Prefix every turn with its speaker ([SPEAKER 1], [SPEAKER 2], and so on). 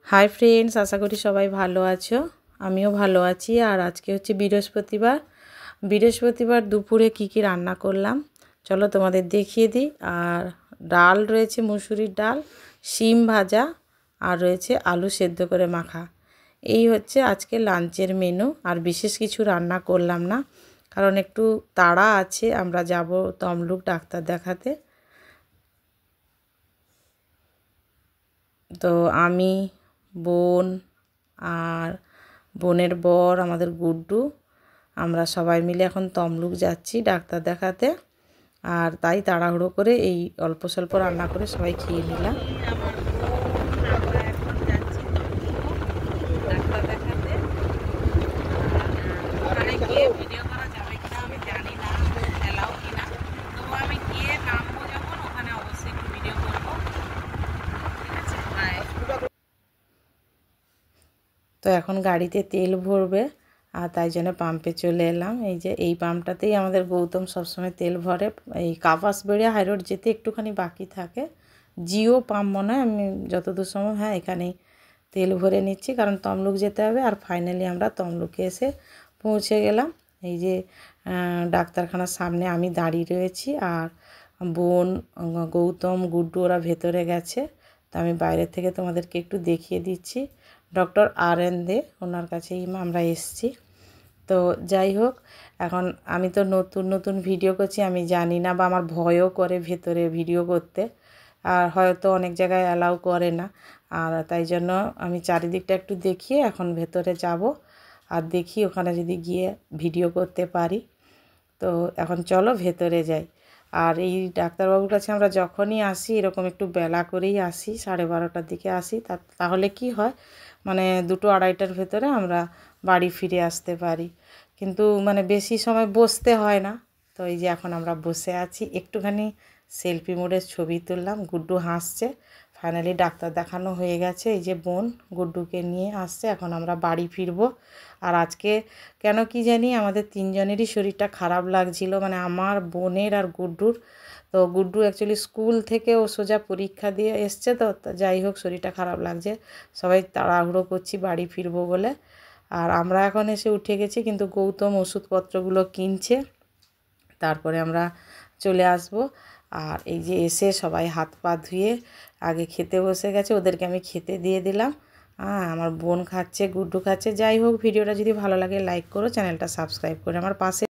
[SPEAKER 1] Hi friends, आशा करी सबाई भालो आछो। आमिও ভালো আছি। আর আজকে হচ্ছে বৃহস্পতিবার দুপুরে কি রান্না করলাম চলো তোমাদের দেখিয়ে দিই। আর ডাল রয়েছে, মুসুরির ডাল, শিম ভাজা, আর রয়েছে আলু সেদ্ধ করে মাখা। এই হচ্ছে আজকে লাঞ্চের মেনু। আর বিশেষ কিছু রান্না করলাম না, কারণ একটু তাড়া আছে, আমরা যাব তমলুক ডাক্তার দেখাতে। তো আমি, বোন আর বোনের বর, আমাদের গুড্ডু, আমরা সবাই মিলে এখন তমলুক যাচ্ছি ডাক্তার দেখাতে। আর তাই তাড়াহুড়ো করে এই অল্প স্বল্প রান্না করে সবাই খেয়ে নিলাম। তো এখন গাড়িতে তেল ভরবে, আর তাই জন্য পাম্পে চলে এলাম। এই যে এই পাম্পটাতেই আমাদের গৌতম সবসময় তেল ভরে। এই কাপাসবেড়িয়া হাই রোড যেতে একটুখানি বাকি থাকে, জিও পাম্প মনে হয়, আমি যতদূর সম্ভব এখানেই তেল ভরে নিচ্ছি, কারণ তমলুক যেতে হবে। আর ফাইনালি আমরা তমলুকে এসে পৌঁছে গেলাম। এই যে ডাক্তারখানার সামনে আমি দাঁড়িয়ে রয়েছি, আর বোন, গৌতম, গুড্ডু ওরা ভেতরে গেছে। তো আমি বাইরে থেকে তোমাদেরকে একটু দেখিয়ে দিচ্ছি। ডক্টর আর.এন. দে, ওনার কাছেই আমরা এসেছি। তো যাই হোক, এখন আমি তো নতুন ভিডিও করছি, আমি জানি না, বা আমার ভয়ও করে ভেতরে ভিডিও করতে, আর হয়তো অনেক জায়গায় অ্যালাউ করে না। আর তাই জন্য আমি চারিদিকটা একটু দেখিয়ে এখন ভেতরে যাব, আর দেখি ওখানে যদি গিয়ে ভিডিও করতে পারি। তো এখন চলো ভেতরে যাই। আর এই ডাক্তারবাবুর কাছে আমরা যখনই আসি এরকম একটু বেলা করেই আসি, 12:30টার দিকে আসি। তাহলে কি হয়, মানে 2-2:30টার ভেতরে আমরা বাড়ি ফিরে আসতে পারি, কিন্তু মানে বেশি সময় বসতে হয় না। তো এই যে এখন আমরা বসে আছি, একটুখানি সেলফি মোডের ছবি তুললাম। গুড্ডু হাসছে, ফাইনালি ডাক্তার দেখানো হয়ে গেছে। এই যে বোন গুড্ডুকে নিয়ে আসছে, এখন আমরা বাড়ি ফিরবো। আর আজকে কেন কি জানি আমাদের তিনজনেরই শরীরটা খারাপ লাগছিল, মানে আমার, বোনের আর গুড্ডুর। তো গুড্ডু অ্যাকচুয়ালি স্কুল থেকে ও সোজা পরীক্ষা দিয়ে এসছে, তো যাই হোক শরীরটা খারাপ লাগছে। সবাই তাড়াহুড়ো করছি বাড়ি ফিরবো বলে। আর আমরা এখন এসে উঠে গেছি, কিন্তু গৌতম ওষুধপত্রগুলো কিনছে, তারপরে আমরা চলে আসব। আর এই যে এসে সবাই হাত পা ধুয়ে আগে খেতে বসে গেছে, ওদেরকে আমি খেতে দিয়ে দিলাম। আমার বোন খাচ্ছে, গুড্ডু খাচ্ছে। যাই হোক, ভিডিওটা যদি ভালো লাগে লাইক করো, চ্যানেলটা সাবস্ক্রাইব করে আমার পাশে